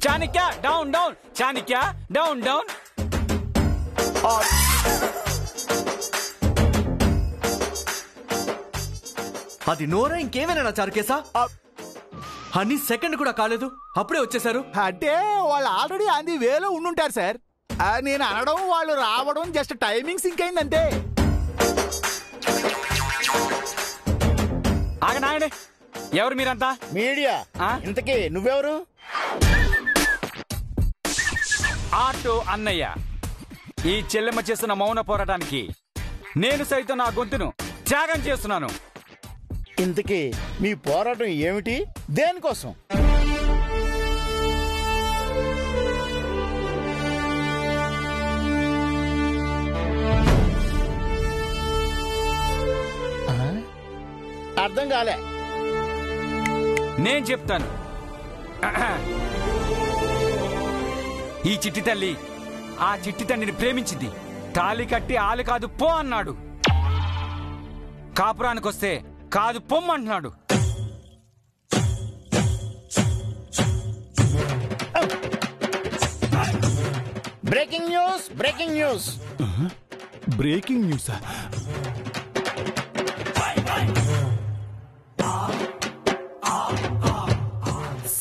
Chanakya down down, Chanakya down down. అది నోరా ఇంకేమైనా చారుకేసా? అన్ని సెకండ్ కూడా కాలేదు, అప్పుడే వచ్చేసారు. అంటే వాళ్ళు ఆల్రెడీ అంది వేలో ఉండుంటారు సార్. నేను అనడం వాళ్ళు రావడం జస్ట్ టైమింగ్ సింక్ అయిందంతే. ఆగనాయండి, ఎవరు మీరంతా? మీడియా. ఇంతకీ నువ్వెవరు? ఆటో అన్నయ్య. ఈ చెల్లెమ్మ చేస్తున్న మౌన పోరాటానికి నేను సైతం నా గొంతును త్యాగం చేస్తున్నాను. ఇంతకీ మీ పోరాటం ఏమిటి? దేనికోసం? అర్థం కాలే. నేను చెప్తాను. ఈ చిట్టి తల్లి ఆ చిట్టి తండ్రిని ప్రేమించింది. తాళి కట్టి ఆలు కాదు పో అన్నాడు. కాపురానికొస్తే కాదు పొమ్మంటున్నాడు. Breaking news, breaking news. Breaking news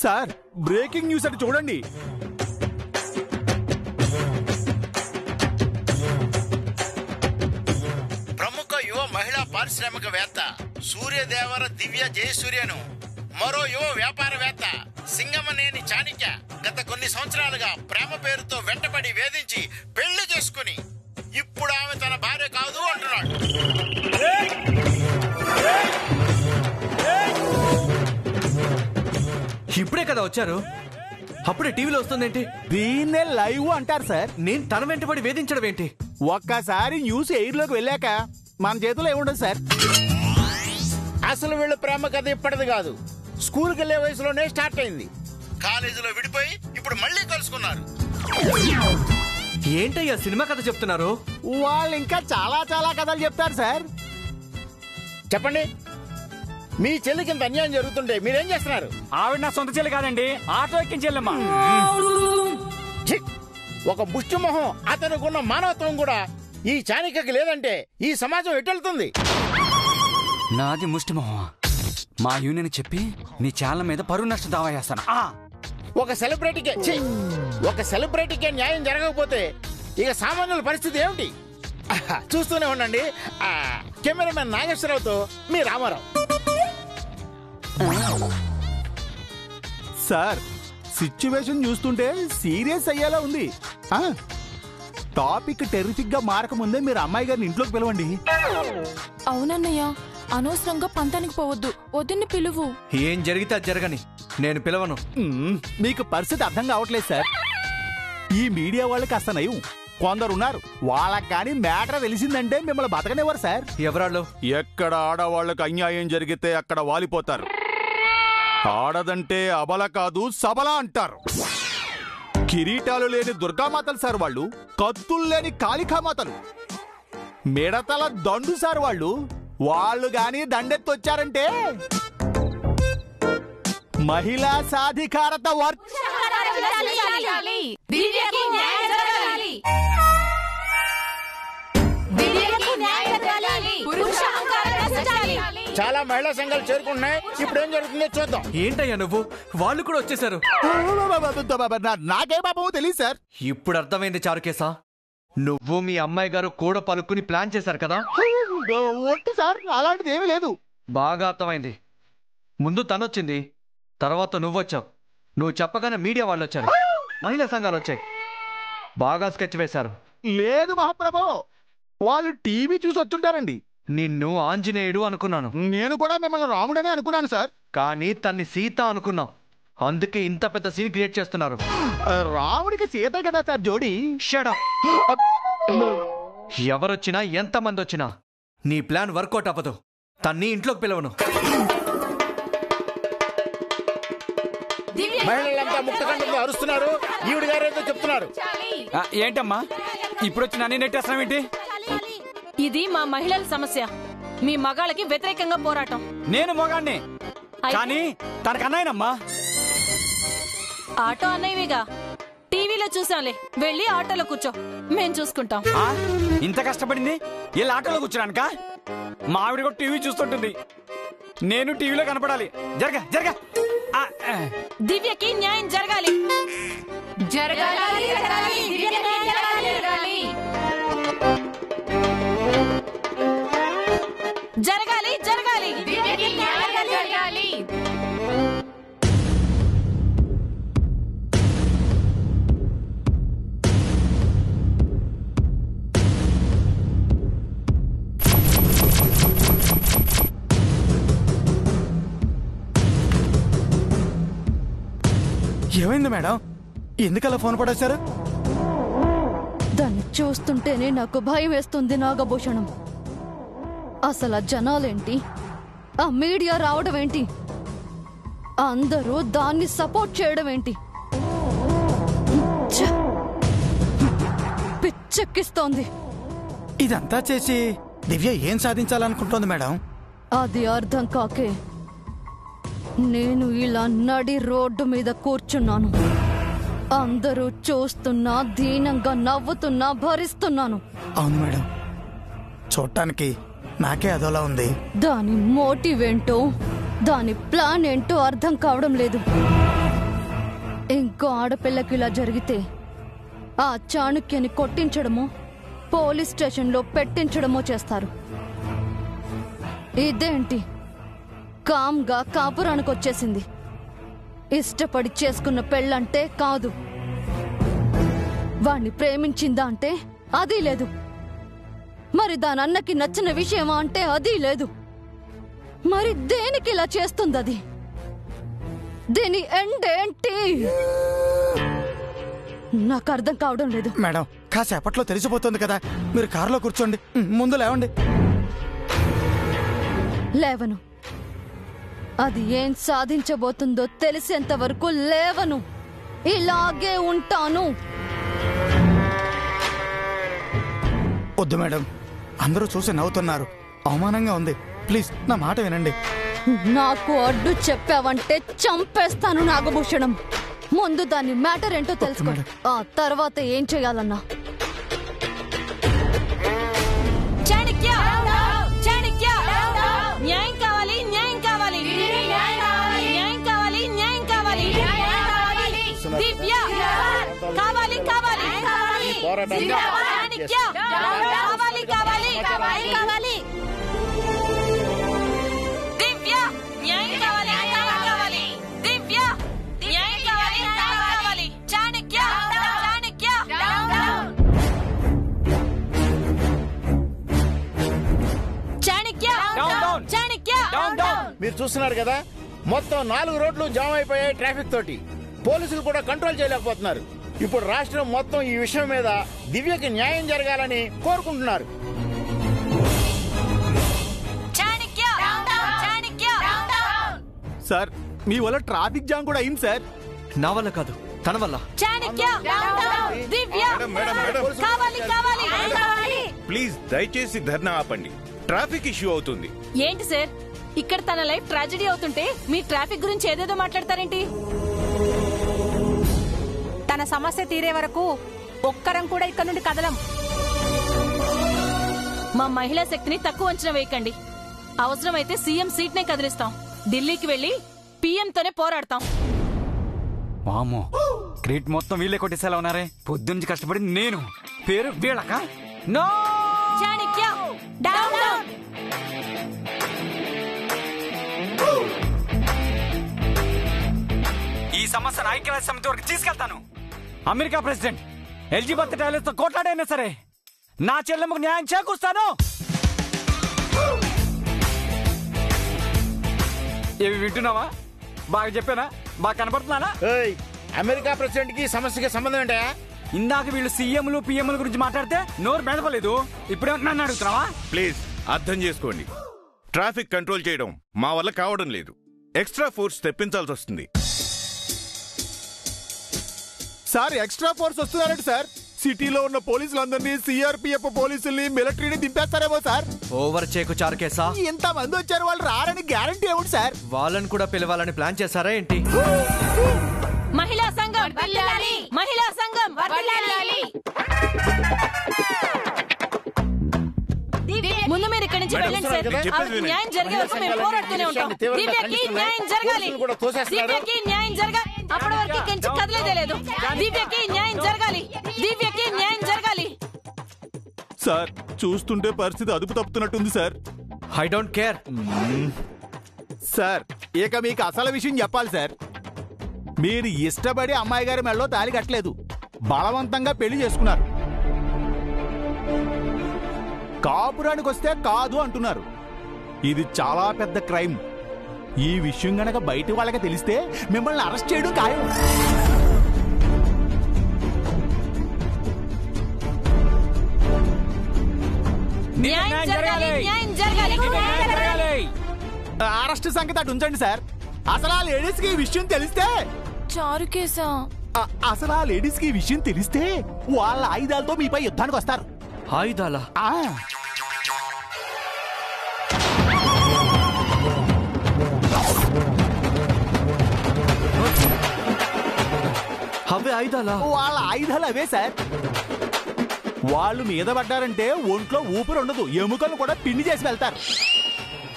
sir. Breaking news అంటే చూడండి. ప్రముఖ యువ మహిళా పారిశ్రామికవేత్త సూర్యదేవర దివ్య జయసూర్యను మరో యువ వ్యాపారవేత్త సింగమనేని చాణిక్య గత కొన్ని సంవత్సరాలుగా ప్రేమ పేరుతో వెంటబడి వేధించి పెళ్లి చేసుకుని ఇప్పుడు ఆమె తన భార్య కాదు అంటున్నాడు. ఇప్పుడే కదా వచ్చారు, అప్పుడే టీవీలో వస్తుందేంటి? దీన్నే లైవ్ అంటారు సార్. నేను తన వెంటబడి వేధించడం ఏంటి? ఒక్కసారి న్యూస్ ఎయిర్ లోకి వెళ్ళాక మన చేతిలో ఏముండదు సార్. అసలు వీళ్ళ ప్రేమ కథ ఇప్పటిది కాదు, స్కూల్కి వెళ్లే వయసులోనే స్టార్ట్ అయింది. కాలేజీలో విడిపోయి ఇప్పుడు మళ్ళీ కలుసుకున్నారు. ఏంటయ్యా సినిమా కథ చెప్తున్నారు? వాళ్ళు ఇంకా చాలా చాలా కథలు చెప్తారు సార్. చెప్పండి, మీ చెల్లికి ఇంత అన్యాయం జరుగుతుంటే మీరేం చేస్తున్నారు? ఆవిడ నా సొంత చెల్లి కాదండి, ఆటో ఎక్కించెల్లమ్మా. ఒక ముష్టి మొహం అతనుకున్న మానవత్వం కూడా ఈ చాణిక్యకి లేదంటే ఈ సమాజం ఎట్టెళ్తుంది? నాది ముష్టి మొహం. మా యూనియన్ చెప్పి నీ ఛానల్ మీద పరువు నష్టం దావా చేస్తాను. ఒక సెలబ్రిటీకే న్యాయం జరగకపోతే ఇక సామాన్యుల పరిస్థితి ఏమిటి? చూస్తూనే ఉండండి. కెమెరామెన్ నాగేశ్వరరావుతో మీ రామారావు. సార్, సిచ్యువేషన్ చూస్తుంటే సీరియస్ అయ్యేలా ఉంది. టాపిక్ టెరిఫిక్ గా మారకముందే మీరు అమ్మాయి గారిని ఇంట్లోకి పిలవండి. అవునన్నయ్య, అనవసరంగా పంతానికి పోవద్దు, వద్దని పిలువు. ఏం జరిగితే అది జరగని, నేను పిలవను. మీకు పరిస్థితి అర్థం కావట్లేదు సార్. ఈ మీడియా వాళ్ళకి కాస్త నయం. కొందరున్నారు, వాళ్ళకి కానీ మ్యాటర్ తెలిసిందంటే మిమ్మల్ని బతకనివ్వరు సార్. ఎవరాళ్ళు? ఎక్కడ ఆడవాళ్లకు అన్యాయం జరిగితే అక్కడ వాలిపోతారు. ఆడదంటే అబల కాదు సబల అంటారు. కిరీటాలు లేని దుర్గామాతలు సార్ వాళ్ళు, కత్తులు లేని కాళికామాతలు, మిడతల దండు సార్ వాళ్ళు. వాళ్ళు గాని దండెత్తొచ్చారంటే మహిళా సాధికారత చాలా మహిళా సంఘాలు చేరుకుంటున్నాయి. ఇప్పుడు ఏం జరుగుతుందో చూద్దాం. ఏంటయ్యా నువ్వు? వాళ్ళు కూడా వచ్చేసారు. నాకే పాపమో తెలియదు సార్. ఇప్పుడు అర్థమైంది చారుకేసా, నువ్వు మీ అమ్మాయి గారు కూడా పలుకుని ప్లాన్ చేశారు కదా? సార్, అలాంటిది ఏమీ లేదు. బాగా అర్థమైంది. ముందు తనొచ్చింది, తర్వాత నువ్వొచ్చావు. నువ్వు చెప్పగానే మీడియా వాళ్ళు వచ్చారు, మహిళా సంఘాలు వచ్చాయి. బాగా స్కెచ్ వేశారు. లేదు మహాప్రభు, వాళ్ళు టీవీ చూసి వచ్చుంటారండి. నిన్ను ఆంజనేయుడు అనుకున్నాను. నేను కూడా మిమ్మల్ని రాముడనే అనుకున్నాను సార్. కానీ తన్ని సీత అనుకున్నాం. అందుకే ఇంత పెద్ద సీన్ క్రియేట్ చేస్తున్నారు. రాముడికి సీత కదా సార్ జోడి. Shut up. ఎవరొచ్చినా ఎంతమంది వచ్చినా నీ ప్లాన్ వర్కౌట్ అవ్వదు. తన్ని ఇంట్లోకి పిలవను. మహిళలంతా ముక్తకంఠంతో అరుస్తున్నారు. ఈవిడ గారు ఏదో చెప్తున్నారు. ఏంటమ్మా ఇప్పుడు వచ్చి నన్ను నెట్టేస్తావేంటి? ఇది మా మహిళల సమస్య, మీ మగాళ్ళకి వ్యతిరేకంగా పోరాటం. నేను మొగాన్ని, కానీ తనకన్నాయనమ్మా. ఆటో అన్నయ్యవిగా టీవీలో చూసాంలే, వెళ్ళి ఆటోలో కూర్చో, మేం చూసుకుంటాం. ఇంత కష్టపడింది వీళ్ళ ఆటోలో కూర్చోడానిక? మా ఆవిడ కూడా టీవీ చూస్తుంటుంది, నేను టీవీలో కనపడాలి. జరగ జరగ. దివ్యకి న్యాయం జరగాలి. జరగాలి జరగాలి. ఏమైంది మేడం? ఎందుకలా ఫోన్ పడేశారు? దాన్ని చూస్తుంటేనే నాకు భయం వేస్తుంది నాగభూషణం. అసలు ఆ జనాలేంటి, ఆ మీడియా రావడం ఏంటి, అందరూ దాన్ని సపోర్ట్ చేయడం ఏంటి? ఛ! పిచ్చెక్కిస్తోంది. ఇదంతా చేసి దివ్య ఏం సాధించాలనుకుంటోంది మేడం? అది అర్థం కాకే నేను ఇలా నడి రోడ్డు మీద కూర్చున్నాను. అందరూ చూస్తున్నా, దీనంగా నవ్వుతున్నా భరిస్తున్నాను. అవును మేడం, చూడటానికి నాకే అదోలా ఉంది. దాని మోటివ్ ఏంటో, దాని ప్లాన్ ఏంటో అర్థం కావడం లేదు. ఇంకో ఆడపిల్లకి ఇలా జరిగితే ఆ చాణుక్యని కొట్టించడమో, పోలీస్ స్టేషన్లో పెట్టించడమో చేస్తారు. ఇదేంటి కామ్గా కాపురానికి వచ్చేసింది. ఇష్టపడి చేసుకున్న పెళ్ళంటే కాదు, వాణ్ణి ప్రేమించిందా అంటే అది లేదు, మరి దాని అన్నకి నచ్చిన విషయమా అంటే అది లేదు. మరి దేనికి ఇలా చేస్తుంది? అది దీని ఎండ్ ఏంటి? నాకు అర్థం కావడం లేదు. మేడం, కాసేపట్లో తెలిసిపోతుంది కదా, మీరు కారులో కూర్చోండి. ముందు లేవండి. లేవను. అది ఏం సాధించబోతుందో తెలిసేంత వరకు లేవను. ఇలాగే ఉంటాను. వద్దు మేడం, అందరూ చూసి నవ్వుతున్నారు, అవమానంగా ఉంది. ప్లీజ్ నా మాట వినండి. నాకు అడ్డు చెప్పావంటే చంపేస్తాను నాగభూషణం. ముందు దాని మ్యాటర్ ఏంటో తెలుసుకో, ఆ తర్వాత ఏం చేయాలన్నా. న్యాయం కావాలి, న్యాయం కావాలి, న్యాయం కావాలి, న్యాయం కావాలి. దివ్య కావాలి, కావాలి, చాణక్య కావాలి, కావాలి, కావాలి. దివ్య న్యాయం కావాలి, న్యాయం కావాలి. దివ్య న్యాయం కావాలి, న్యాయం కావాలి. చాణక్య చాణక్య మీరు చూస్తున్నారు కదా, మొత్తం 4 రోడ్లు జామ్ అయిపోయాయి ట్రాఫిక్ తోటి. పోలీసులు కూడా కంట్రోల్ చేయలేకపోతున్నారు. ఇప్పుడు రాష్ట్రం మొత్తం ఈ విషయం మీద దివ్యకి న్యాయం జరగాలని కోరుకుంటున్నారు. సార్, మీ వల్ల ట్రాఫిక్ జామ్ కూడా అయింది సార్. నా వల్ల కాదు, తన వల్ల. ప్లీజ్ దయచేసి ధర్నా ఆపండి, ట్రాఫిక్ ఇష్యూ అవుతుంది. ఏంటి సార్, ఇక్కడ తన లైఫ్ ట్రాజెడీ అవుతుంటే మీ ట్రాఫిక్ గురించి ఏదేదో మాట్లాడతారేంటి? తన సమస్య తీరే వరకు ఒక్కరం కూడా ఇక్కడ నుండి కదలం. మా మహిళా శక్తిని తక్కువ అంచనా వేయకండి. అవసరమైతే సీఎం సీట్ నే కదిలిస్తాం. ఢిల్లీకి వెళ్లి పీఎంతోనే పోరాడతాం. వామ్మో, క్రెడిట్ మొత్తం వీళ్ళే కొట్టేసేలా ఉన్నారే. పొద్దున్నుంచి కష్టపడి నేను పేరు వీళ్ళక. No Chanakya down down. ఈ సమస్యను ఐక్యరాజ్య సమితి వరకు తీసుకెళ్తాను. అమెరికా ప్రెసిడెంట్ ఎలిజబెత్ టైలర్స్ తో కొట్లాడైనా సరే నా చెల్లెమ్మకు న్యాయం చేకూరుస్తాను. ఇవి వింటున్నావా? బాగా చెప్పానా? బాగా కనపడుతున్నానా? అమెరికా ప్రెసిడెంట్ కి సమస్యకి సంబంధం ఏంటా? ఇందాక వీళ్ళు సీఎంలు పిఎంల గురించి మాట్లాడితే నోరు మెదపలేదు. ఇప్పుడే నన్ను అడుగుతున్నావా? ప్లీజ్ అర్థం చేసుకోండి, ట్రాఫిక్ కంట్రోల్ చేయడం మా వల్ల కావడం లేదు. ఎక్స్ట్రా ఫోర్స్ తెప్పించాల్సి వస్తుంది. సార్, ఎక్స్ట్రా ఫోర్స్ వస్తున్నారంట సార్. సిటీలో ఉన్న పోలీసులందరినీ, సిఆర్పిఎఫ్ పోలీసుల్ని, మిలిటరీని దింపేస్తారేమో సార్. ఓవర్ చేకు చారుకేసా. ఎంత మంది వచ్చారు, వాళ్ళు రారని గ్యారంటీ ఏమిటి సార్? వాళ్ళని కూడా పిలవాలని ప్లాన్ చేశారా ఏంటి? మహిళా సంఘ మహిళా సంఘం ముందు మీరు ఇక్కడి నుంచి వెళ్ళండి సార్. న్యాయం జరిగే వరకు మేము పోరాడుతూనే ఉంటాం. దివ్యకి న్యాయం జరగాలి. దివ్యకి న్యాయం జరగాలి. అప్పటి వరకు ఇక్కడి నుంచి కదలేదే లేదు. దివ్యకి న్యాయం జరగాలి. దివ్యకి న్యాయం జరగాలి. సార్ చూస్తుంటే పరిస్థితి అదుపు తప్పుతున్నట్టుంది sir. I don't care. Sir ఇక మీకు అసలు విషయం చెప్పాలి సార్. మీరు ఇష్టపడి అమ్మాయి గారి మెడలో తాళి కట్టలేదు, బలవంతంగా పెళ్లి చేసుకున్నారు. కాపురానికి వస్తే కాదు అంటున్నారు. ఇది చాలా పెద్ద క్రైమ్. ఈ విషయం గనక బయట వాళ్ళకి తెలిస్తే మిమ్మల్ని అరెస్ట్ చేయడం ఖాయం. న్యాయం జరగాలి. న్యాయం జరగాలి. అరెస్ట్ సంగతి అటు ఉంచండి సార్. అసలు ఆ లేడీస్ కి ఈ విషయం తెలిస్తే చారుకేశా అసలు ఆ లేడీస్ కి ఈ విషయం తెలిస్తే వాళ్ళ ఆయుధాలతో మీపై యుద్ధానికి వస్తారు. ఆయుధాలా? అవే ఆయుధాలా? వాళ్ళ ఆయుధాలు అవే సార్. వాళ్ళు మీద పడ్డారంటే ఒంట్లో ఊపిరి ఉండదు, ఎముకలు కూడా పిండి చేసి వెళ్తారు.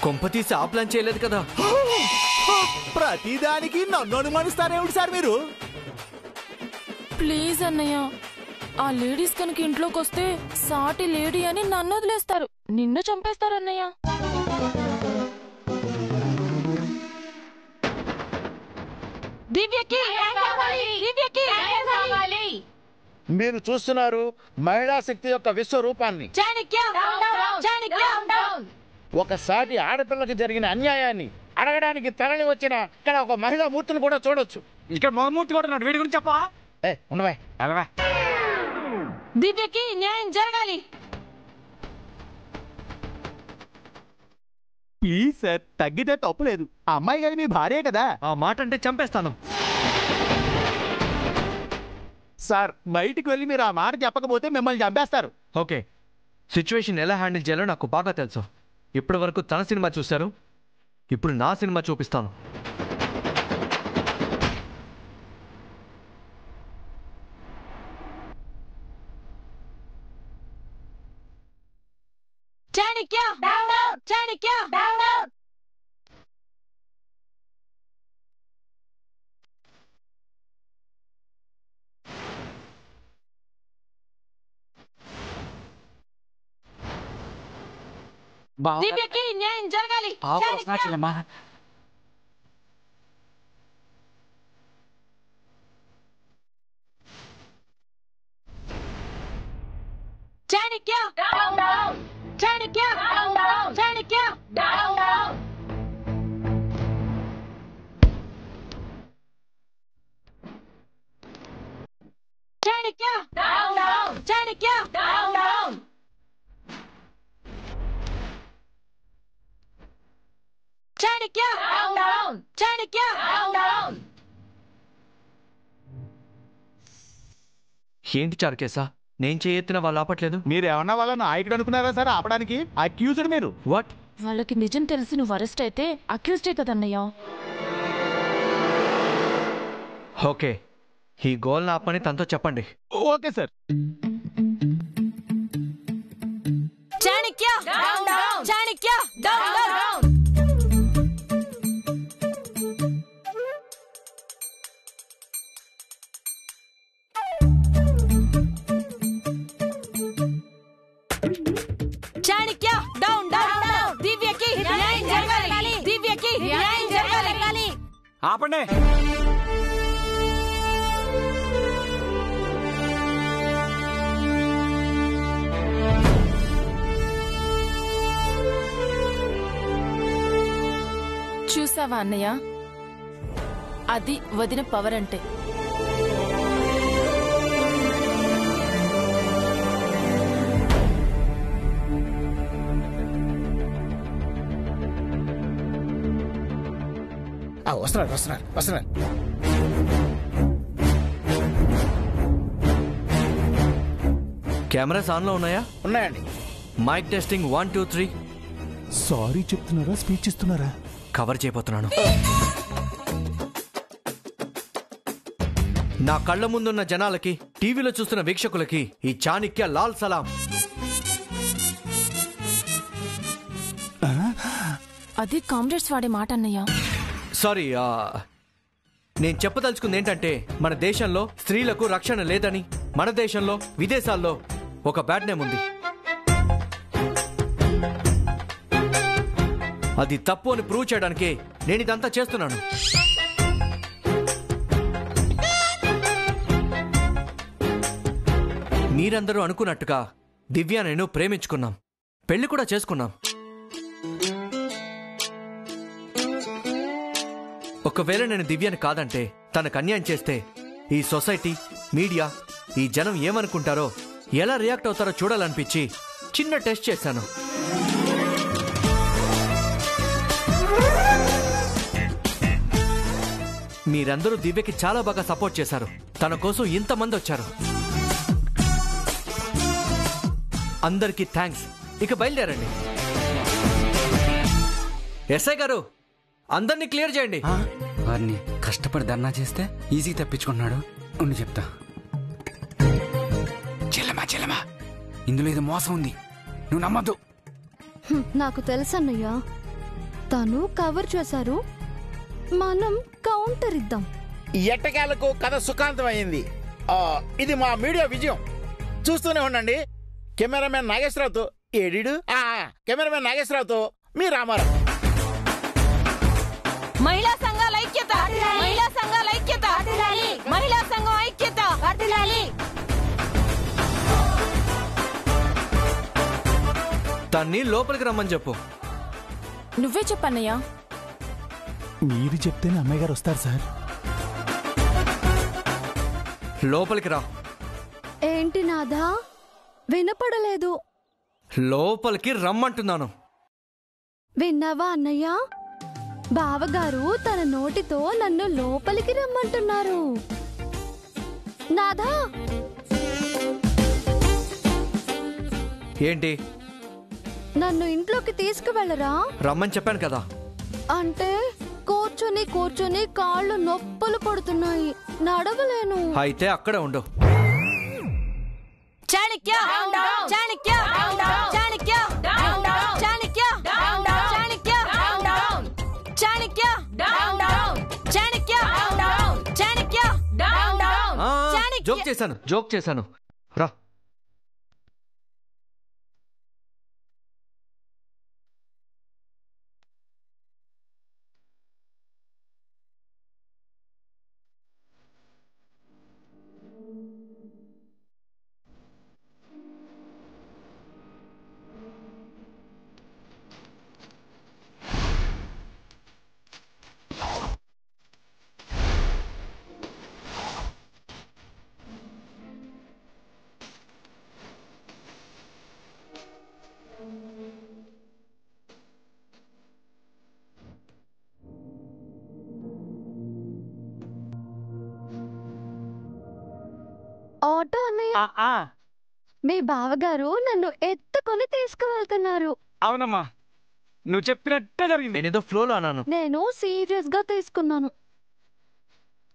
కొంపతీసి ఆ ప్లాన్ చేయలేదు కదా? ప్రతిదానికి నన్ను అనుమానిస్తారేమిటి సార్ మీరు? ప్లీజ్ అన్నయ్య, ఆ లేడీస్ కనుక ఇంట్లోకి వస్తే సాటి లేడీ అని నన్ను వదిలేస్తారు, నిన్ను చంపేస్తారు అన్నయ్య. దివ్యకి మీరు చూస్తున్నారు మహిళా శక్తి యొక్క విశ్వరూపాన్ని. ఒక సాటి ఆడపిల్లకి జరిగిన అన్యాయాన్ని అడగడానికి తరలి వచ్చిన ఇక్కడ ఒక మహిళా మూర్తిని కూడా చూడొచ్చు. ఇక్కడ మగమూర్తి కూడా ఉన్నాడు. వీడి గురించి చెప్పా. ఉండవా దివ్యకి న్యాయం జరగాలి. ప్లీజ్ సార్, తగ్గితే తప్పులేదు. ఆ అమ్మాయి గారి మీ భార్యే కదా. ఆ మాట అంటే చంపేస్తాను. సార్ బయటికి వెళ్ళి మీరు ఆ మాట చెప్పకపోతే మిమ్మల్ని చంపేస్తారు. ఓకే, సిచ్యువేషన్ ఎలా హ్యాండిల్ చేయాలో నాకు బాగా తెలుసు. ఇప్పటి వరకు తన సినిమా చూశారు, ఇప్పుడు నా సినిమా చూపిస్తాను. చాణక్య చాణక్య దివ్యకి న్యాయం జరగాలి. చాణక్య చాణక్య చాణక్య చాణక్య చాణక్య చాణక్య చాణక్య ఏంటి చారుకేశా, నేను చేయెత్తిన వాళ్ళు ఆపట్లేదు? మీరు ఏమన్నా వాళ్ళ నాయకుడు అనుకున్నారా సార్ ఆపడానికి? అక్యూజ్డ్ మీరు. వాట్? వాళ్ళకి నిజం తెలిసి నువ్వు అరెస్ట్ అయితే అక్యూజ్డే కదన్నయ్యా. ఓకే, ఈ గోల్ని ఆపని తనతో చెప్పండి. Okay sir. Chanakya Chanakya Chanakya down down down. దివ్యకి న్యాయం జరగాలి. దివ్యకి న్యాయం జరగాలి. ఆపండి. చూసావా అన్నయ్య, అది వదిన పవర్ అంటే. వస్తున్నారు. కెమెరాస్ ఆన్లో ఉన్నాయా? ఉన్నాయండి. Mic testing 1 2 3. సారీ చెప్తున్నారా, స్పీచ్ ఇస్తున్నారా? కవర్ చేయబోతున్నాను. నా కళ్ళ ముందున్న జనాలకి, టీవీలో చూస్తున్న వీక్షకులకి ఈ చాణక్య లాల్ సలాం. అది కామ్రేడ్స్ వాడే మాట అన్నయ్య. సారీ, నేను చెప్పదలుచుకుంది ఏంటంటే మన దేశంలో స్త్రీలకు రక్షణ లేదని, మన దేశంలో విదేశాల్లో ఒక బ్యాడ్ నేమ్ ఉంది. అది తప్పు అని ప్రూవ్ చేయడానికి నేను ఇదంతా చేస్తున్నాను. మీరందరూ అనుకున్నట్టుగా దివ్య నేను ప్రేమించుకున్నాం, పెళ్లి కూడా చేసుకున్నాం. ఒకవేళ నేను దివ్యని కాదంటే, తనకు అన్యాయం చేస్తే ఈ సొసైటీ, మీడియా, ఈ జనం ఏమనుకుంటారో, ఎలా రియాక్ట్ అవుతారో చూడాలనిపించి చిన్న టెస్ట్ చేశాను. మీరందరూ దివ్యకి చాలా బాగా సపోర్ట్ చేశారు. తన కోసం ఇంతమంది వచ్చారు. అందరికీ థ్యాంక్స్. ఇక బయలుదేరండి. ఎస్ఐ గారు, అందరినీ క్లియర్ చేయండి. వారిని కష్టపడి ధర్నా చేస్తే ఈజీ తప్పించుకున్నాడు. ఉండి చెప్తా. చెల్లమా ఇందులో ఏదో మోసం ఉంది, నువ్వు నమ్మద్దు. నాకు తెలుసన్నయ్యా, తను కవర్ చేశారు, మనం కౌంటర్ ఇద్దాం. ఎట్టకేలకు కథ సుఖాంతం అయింది. ఇది మా మీడియా విజయం. చూస్తూనే ఉండండి. కెమెరామెన్ నాగేశ్వరరావుతో కెమెరామెన్ నాగేశ్వరరావుతో మీ రామారావు. మహిళా సంఘాల ఐక్యత, మహిళా సంఘాల ఐక్యత, మహిళా సంఘం ఐక్యత. తన్ని లోపలికి రమ్మని చెప్పు. నువ్వే చెప్పన్నయ్యా. మీరు చెప్తేనే అమ్మాయి గారు వస్తారు సార్. లోపలికి రా. ఏంటి నాదా, వినపడలేదు. లోపలికి రమ్మంటున్నాను. విన్నావా అన్నయ్య? బావగారు తన నోటితో నన్ను లోపలికి రమ్మంటున్నారు. నాదా, ఏంటి? నన్ను ఇంట్లోకి తీసుకువెళ్ళరా? రమ్మని చెప్పాను కదా. అంటే కూర్చొని కూర్చొని కాళ్ళు నొప్పులు పడుతున్నాయి, నడవలేను. అయితే అక్కడే ఉండు. చాణక్య, చాణక్య, చాణక్య, చాణక్య, చాణక్య, చాణక్య, చాణక్య, చాణక్య. జోక్ చేశాను. రా. ఆటో అన్నయ్య, మీ బావగారు నన్ను ఎత్తుకొని తీసుకువెళ్తున్నారు. అవునమ్మా, నువ్వు చెప్పినట్టే జరిగింది. నేనేదో ఫ్లోలో అన్నాను. నేను సీరియస్ గా తీసుకున్నాను.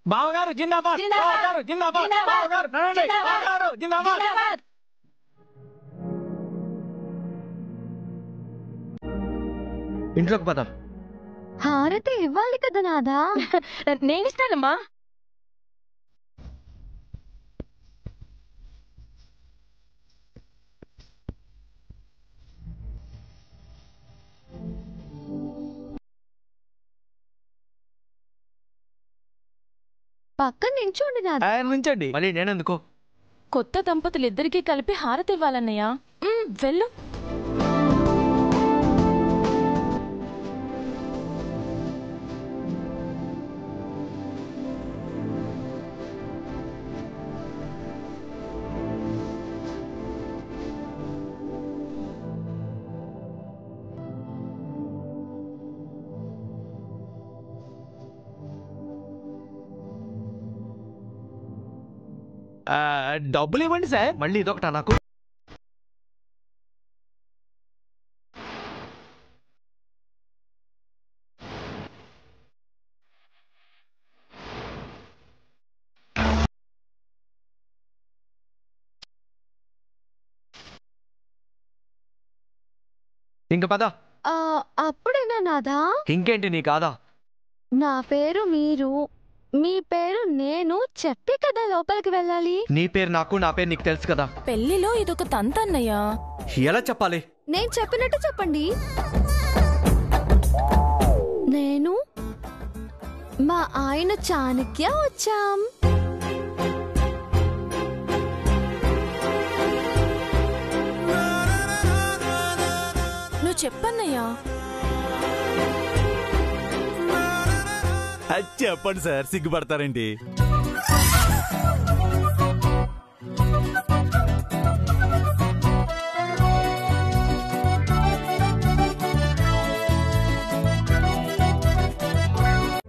బావగారు జిందాబాద్, బావగారు జిందాబాద్, బావగారు నడవండి, బావగారు జిందాబాద్. ఇంట్లోకి పద. హారతి ఇవ్వాలి కదా నాదా. నేనిస్తానమ్మా. పక్కన నించోండి నాదా. నుంచండి. మళ్ళీ నేనెందుకు? కొత్త దంపతులు ఇద్దరికీ కలిపి హారతి ఇవ్వాలన్నయ్య. వెళ్ళు. డబ్బులు ఇవ్వండి సార్. మళ్ళీ ఇదొకటా నాకు? ఇంక పద. అప్పుడేనా నాదా? ఇంకేంటి నీ కాదా? నా పేరు మీరు, మీ పేరు నేను చెప్పి కదా లోపలికి వెళ్ళాలి. నీ పేరు నాకు, నా పేరు నీకు తెలుసు కదా. పెళ్లిలో ఇదొక తంతన్నయ్యా. ఎలా చెప్పాలి? నేను చెప్పినట్టు చెప్పండి. నేను మా ఆయన చాణక్య వచ్చాం. నువ్వు చెప్పన్నయ్యా. చెప్పండి సార్, సిగ్గుపడతారేంటి?